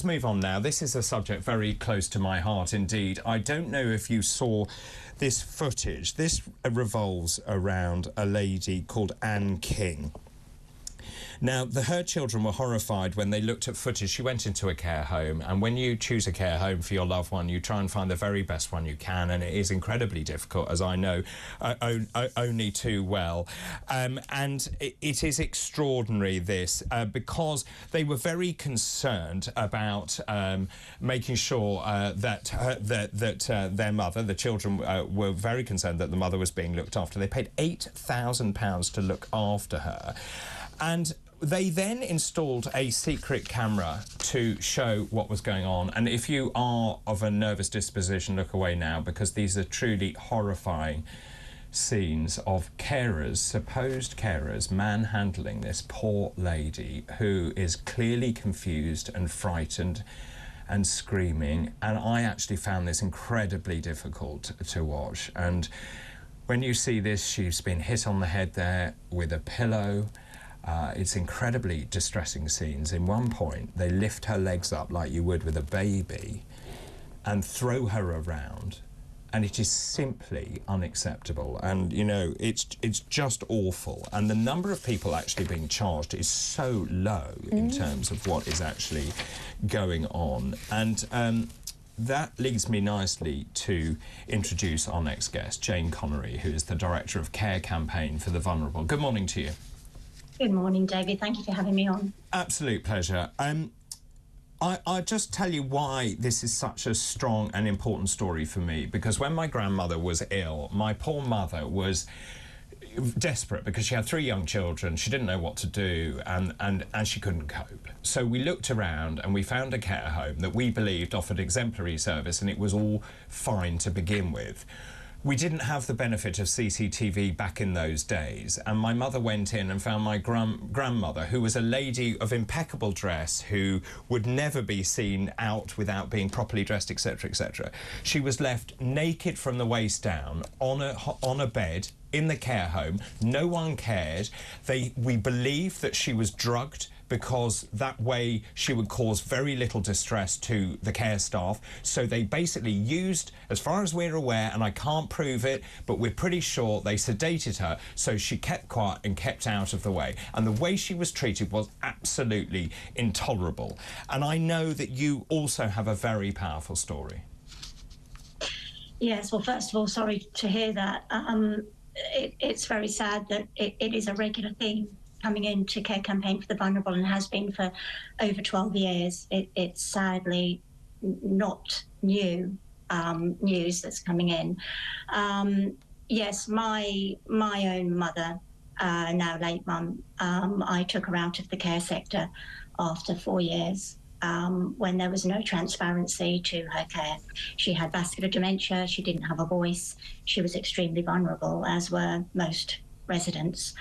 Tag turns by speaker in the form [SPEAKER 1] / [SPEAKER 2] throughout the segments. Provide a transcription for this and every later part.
[SPEAKER 1] Let's move on now. This is a subject very close to my heart indeed. I don't know if you saw this footage. This revolves around a lady called Anne King. Now, her children were horrified when they looked at footage. She went into a care home, and when you choose a care home for your loved one, you try and find the very best one you can, and it is incredibly difficult, as I know only too well. And it is extraordinary, this, because they were very concerned about making sure that their mother, the children, were very concerned that the mother was being looked after. They paid £8,000 to look after her. And they then installed a secret camera to show what was going on. And if you are of a nervous disposition, look away now, because these are truly horrifying scenes of carers, supposed carers, manhandling this poor lady who is clearly confused and frightened and screaming. And I actually found this incredibly difficult to watch. And when you see this, she's been hit on the head there with a pillow. It's incredibly distressing scenes. In one point, they lift her legs up like you would with a baby and throw her around, and it is simply unacceptable. And, you know, it's just awful. And the number of people actually being charged is so low in terms of what is actually going on. And that leads me nicely to introduce our next guest, Jayne Connery, who is the Director of Care Campaign for the Vulnerable. Good morning to you.
[SPEAKER 2] Good morning, David. Thank you for having me on.
[SPEAKER 1] Absolute pleasure. I'll just tell you why this is such a strong and important story for me, because when my grandmother was ill, my poor mother was desperate because she had 3 young children. She didn't know what to do, and she couldn't cope. So we looked around and we found a care home that we believed offered exemplary service, and it was all fine to begin with. We didn't have the benefit of CCTV back in those days, and my mother went in and found my grandmother, who was a lady of impeccable dress, who would never be seen out without being properly dressed, etc., etc. She was left naked from the waist down on a bed in the care home. No one cared. We believe that she was drugged, because that way she would cause very little distress to the care staff. So they basically used, as far as we're aware, and I can't prove it, but we're pretty sure they sedated her so she kept quiet and kept out of the way. And the way she was treated was absolutely intolerable. And I know that you also have a very powerful story.
[SPEAKER 2] Yes, well, first of all, sorry to hear that. It's very sad that it is a regular theme coming into Care Campaign for the Vulnerable, and has been for over 12 years. It's sadly not new news that's coming in. Yes, my own mother, now late mum, I took her out of the care sector after 4 years. When there was no transparency to her care. She had vascular dementia, she didn't have a voice, she was extremely vulnerable, as were most residents.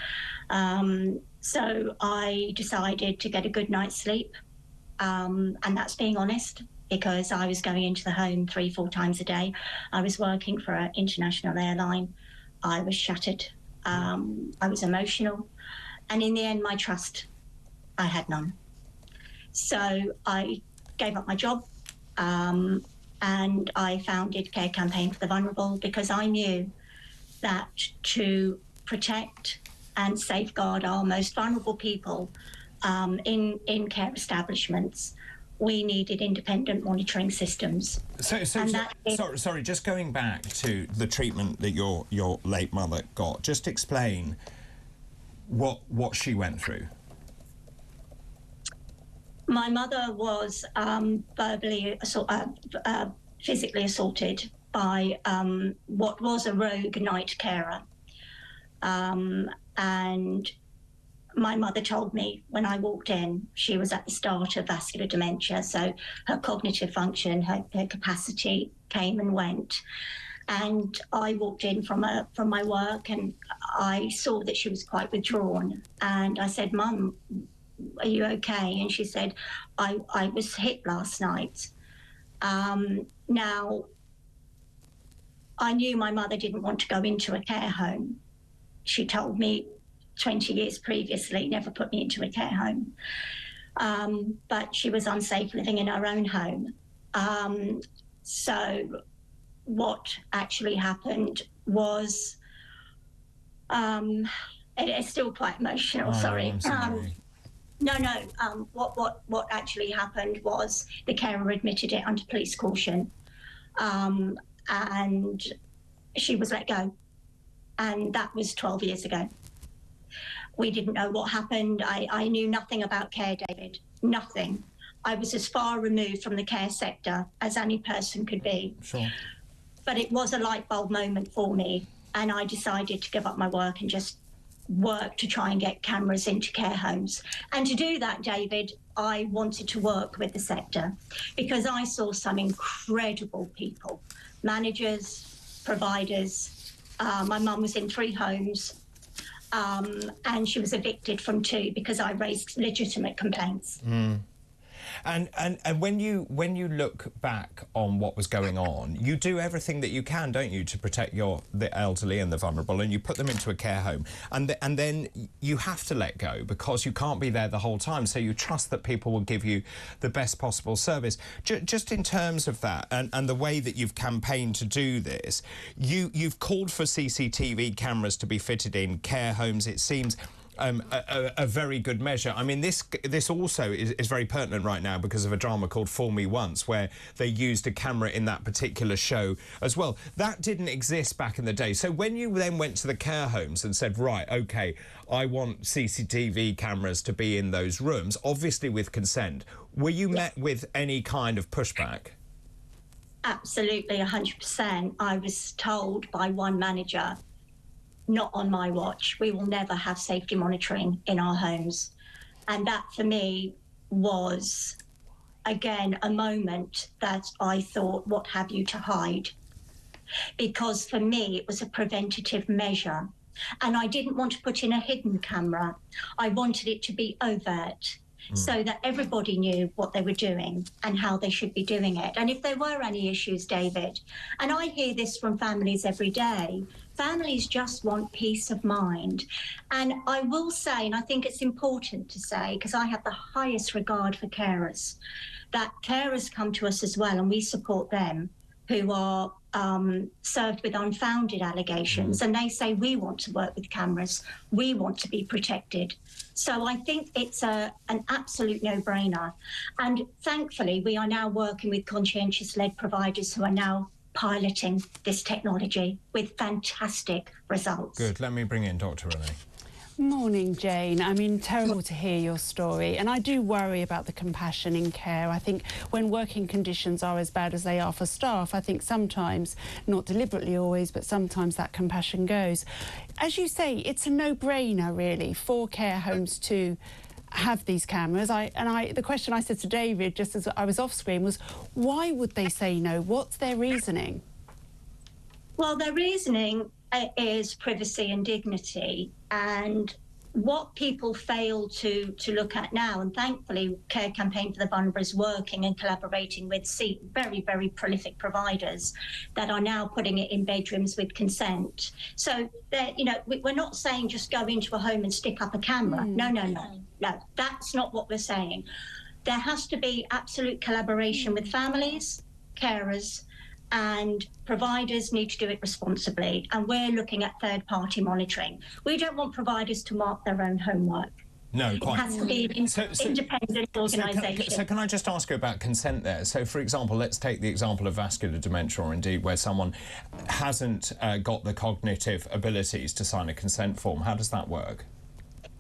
[SPEAKER 2] So I decided to get a good night's sleep, and that's being honest, because I was going into the home 3-4 times a day. I was working for an international airline. I was shattered. I was emotional, and in the end, my trust, I had none. So I gave up my job, and I founded Care Campaign for the Vulnerable, because I knew that to protect and safeguard our most vulnerable people in care establishments, we needed independent monitoring systems.
[SPEAKER 1] Sorry, just going back to the treatment that your late mother got, just explain what she went through.
[SPEAKER 2] My mother was physically assaulted by what was a rogue night carer. And my mother told me when I walked in, she was at the start of vascular dementia, so her cognitive function, her capacity came and went. And I walked in from my work, and I saw that she was quite withdrawn. And I said, "Mum, are you okay?" And she said, I was hit last night. Now, I knew my mother didn't want to go into a care home. She told me 20 years previously, never put me into a care home. but she was unsafe living in her own home. So what actually happened was, it's still quite emotional, sorry. What actually happened was the carer admitted it under police caution, and she was let go. And that was 12 years ago. We didn't know what happened. I knew nothing about care, David, nothing. I was as far removed from the care sector as any person could be.
[SPEAKER 1] Sure.
[SPEAKER 2] But it was a light bulb moment for me, and I decided to give up my work and just work to try and get cameras into care homes. And to do that, David, I wanted to work with the sector because I saw some incredible people, managers, providers. My mum was in 3 homes, and she was evicted from 2 because I raised legitimate complaints.
[SPEAKER 1] And when you look back on what was going on, you do everything that you can, don't you, to protect the elderly and the vulnerable, and you put them into a care home, and then you have to let go because you can't be there the whole time. So you trust that people will give you the best possible service. Just in terms of that and the way that you've campaigned to do this, you've called for CCTV cameras to be fitted in care homes. It seems a very good measure. I mean, this also is very pertinent right now because of a drama called Fool Me Once, where they used a camera in that particular show as well. That didn't exist back in the day. So when you then went to the care homes and said, right, OK, I want CCTV cameras to be in those rooms, obviously with consent, were you met with any kind of pushback?
[SPEAKER 2] Absolutely, 100%. I was told by one manager, not on my watch. We will never have safety monitoring in our homes. And that for me was, again, a moment that I thought, what have you to hide? Because for me, it was a preventative measure. And I didn't want to put in a hidden camera. I wanted it to be overt, so that everybody knew what they were doing and how they should be doing it. And if there were any issues, David, and I hear this from families every day, families just want peace of mind. And I will say, and I think it's important to say, because I have the highest regard for carers, that carers come to us as well and we support them who are served with unfounded allegations, and they say, we want to work with cameras, we want to be protected. So I think it's an absolute no-brainer. And thankfully, we are now working with conscientious-led providers who are now piloting this technology with fantastic results.
[SPEAKER 1] Good. Let me bring in Dr. Renee.
[SPEAKER 3] Morning, Jayne. I mean, terrible to hear your story, and I do worry about the compassion in care. I think when working conditions are as bad as they are for staff, I think sometimes, not deliberately always, but sometimes that compassion goes. As you say, it's a no-brainer, really, for care homes to have these cameras. The question I said to David, just as I was off screen, was why would they say no? What's their reasoning?
[SPEAKER 2] Well, their reasoning is privacy and dignity, and what people fail to look at now, and thankfully Care Campaign for the Vulnerable is working and collaborating with very, very prolific providers that are now putting it in bedrooms with consent. So, you know, we're not saying just go into a home and stick up a camera. No, that's not what we're saying. There has to be absolute collaboration with families, carers, and providers need to do it responsibly, and we're looking at third-party monitoring. We don't want providers to mark their own homework.
[SPEAKER 1] No, quite.
[SPEAKER 2] It has to be independent organisation.
[SPEAKER 1] So can I just ask you about consent there? So, for example, let's take the example of vascular dementia, or indeed where someone hasn't got the cognitive abilities to sign a consent form. How does that work?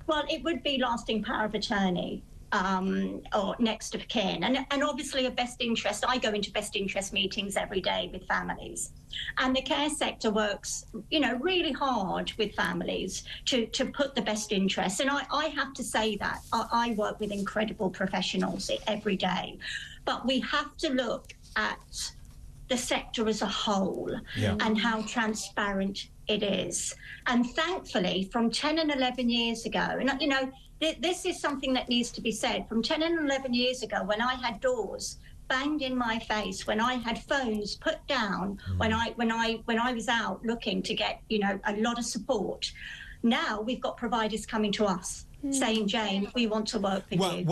[SPEAKER 2] Well, it would be lasting power of attorney. Or next of kin, and obviously a best interest. I go into best interest meetings every day with families, and the care sector works, you know, really hard with families to put the best interest. And I have to say that I work with incredible professionals every day, but we have to look at the sector as a whole and how transparent it is. And thankfully, from 10 and 11 years ago, and you know, this is something that needs to be said. From 10 and 11 years ago, when I had doors banged in my face, when I had phones put down, when I was out looking to get, you know, a lot of support, now we've got providers coming to us saying, Jayne, we want to work with you.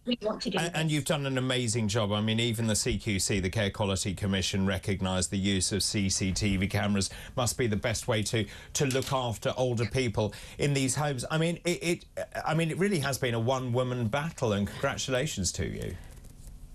[SPEAKER 2] We want to do this.
[SPEAKER 1] And you've done an amazing job. I mean, even the CQC, the Care Quality Commission, recognised the use of CCTV cameras must be the best way to look after older people in these homes. I mean, it really has been a one-woman battle, and congratulations to you.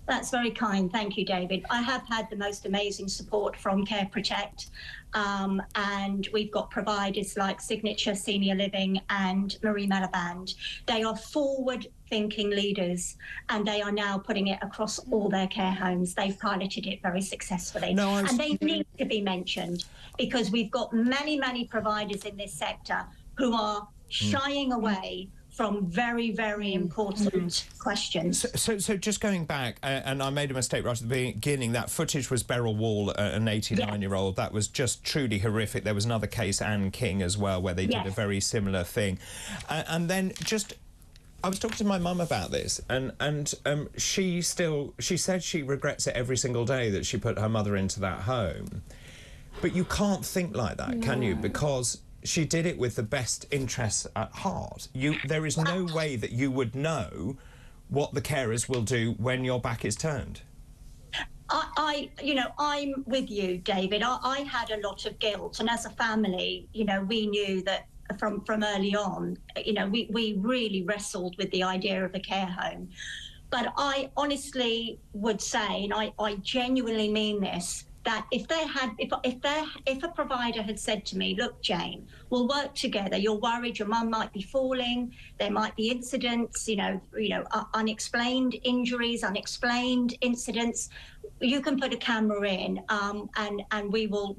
[SPEAKER 2] That's very kind. Thank you, David. I have had the most amazing support from Care Protect, and we've got providers like Signature Senior Living and Marie Malaband. They are forward-thinking leaders, and they are now putting it across all their care homes. They've piloted it very successfully. And they need to be mentioned, because we've got many, many providers in this sector who are shying away from very, very important questions.
[SPEAKER 1] So just going back, and I made a mistake right at the beginning, that footage was Beryl Wall, an 89-year-old. That was just truly horrific. There was another case, Anne King, as well, where they did a very similar thing. And then I was talking to my mum about this, and she said she regrets it every single day that she put her mother into that home. But you can't think like that, can you? Because she did it with the best interests at heart. There is no way that you would know what the carers will do when your back is turned.
[SPEAKER 2] I'm with you, David. I had a lot of guilt, and as a family, we knew that from early on, we really wrestled with the idea of a care home. But I honestly would say, and I genuinely mean this, that if a provider had said to me, look, Jayne, we'll work together. You're worried your mum might be falling. There might be incidents, unexplained injuries, unexplained incidents. You can put a camera in, and we will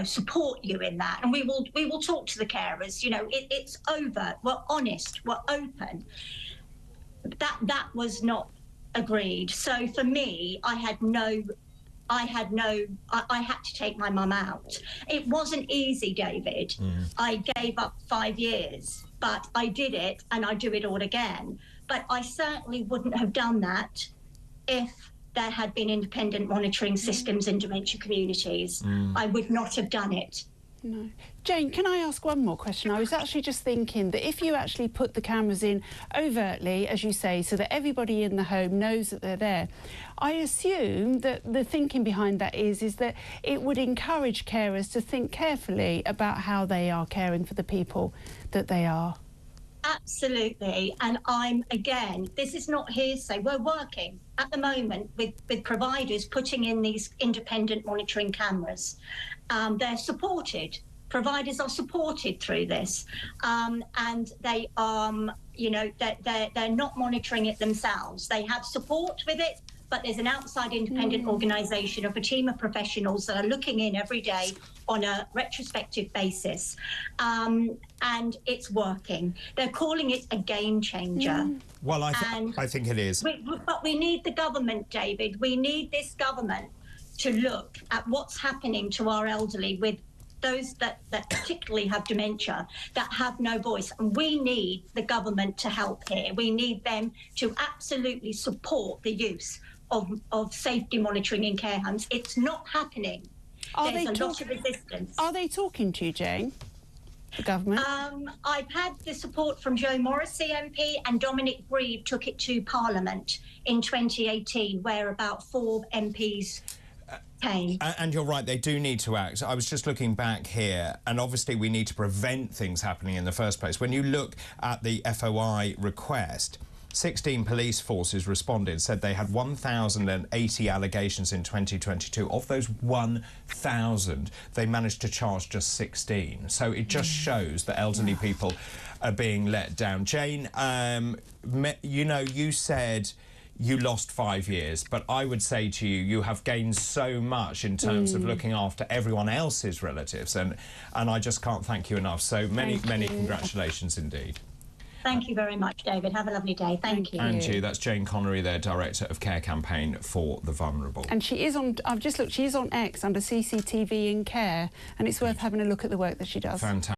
[SPEAKER 2] support you in that, and we will talk to the carers. It's over. We're honest. We're open. That was not agreed. So for me, I had to take my mum out. It wasn't easy, David. I gave up 5 years, but I did it, and I do it all again. But I certainly wouldn't have done that if there had been independent monitoring systems in dementia communities. I would not have done it.
[SPEAKER 3] No. Jayne, can I ask one more question? I was actually just thinking that if you actually put the cameras in overtly, as you say, so that everybody in the home knows that they're there, I assume that the thinking behind that is that it would encourage carers to think carefully about how they are caring for the people that they are.
[SPEAKER 2] Absolutely. And this is not hearsay. We're working at the moment with providers putting in these independent monitoring cameras. They're supported. Providers are supported through this, and they they're not monitoring it themselves. They have support with it, but there's an outside independent organisation of a team of professionals that are looking in every day on a retrospective basis, and it's working. They're calling it a game changer.
[SPEAKER 1] Well, I think it is.
[SPEAKER 2] But we need the government, David. We need this government to look at what's happening to our elderly, with those that particularly have dementia, that have no voice. And we need the government to help here. We need them to absolutely support the use of safety monitoring in care homes. It's not happening. There's a lot of resistance.
[SPEAKER 3] Are they talking to you, Jayne? The government?
[SPEAKER 2] I've had the support from Joe Morrissey MP, and Dominic Grieve took it to Parliament in 2018, where about 4 MPs came.
[SPEAKER 1] And you're right, they do need to act. I was just looking back here, and obviously we need to prevent things happening in the first place. When you look at the FOI request, 16 police forces responded, said they had 1,080 allegations in 2022. Of those 1,000, they managed to charge just 16. So it just shows that elderly people are being let down. Jayne, you said you lost 5 years, but I would say to you, you have gained so much in terms of looking after everyone else's relatives, and I just can't thank you enough. So many congratulations indeed.
[SPEAKER 2] Thank you very much, David. Have a lovely day. Thank you.
[SPEAKER 1] And you. That's Jayne Connery, their Director of Care Campaign for the Vulnerable.
[SPEAKER 3] And she is on, I've just looked, she is on X under CCTV in Care, and it's worth having a look at the work that she does.
[SPEAKER 1] Fantastic.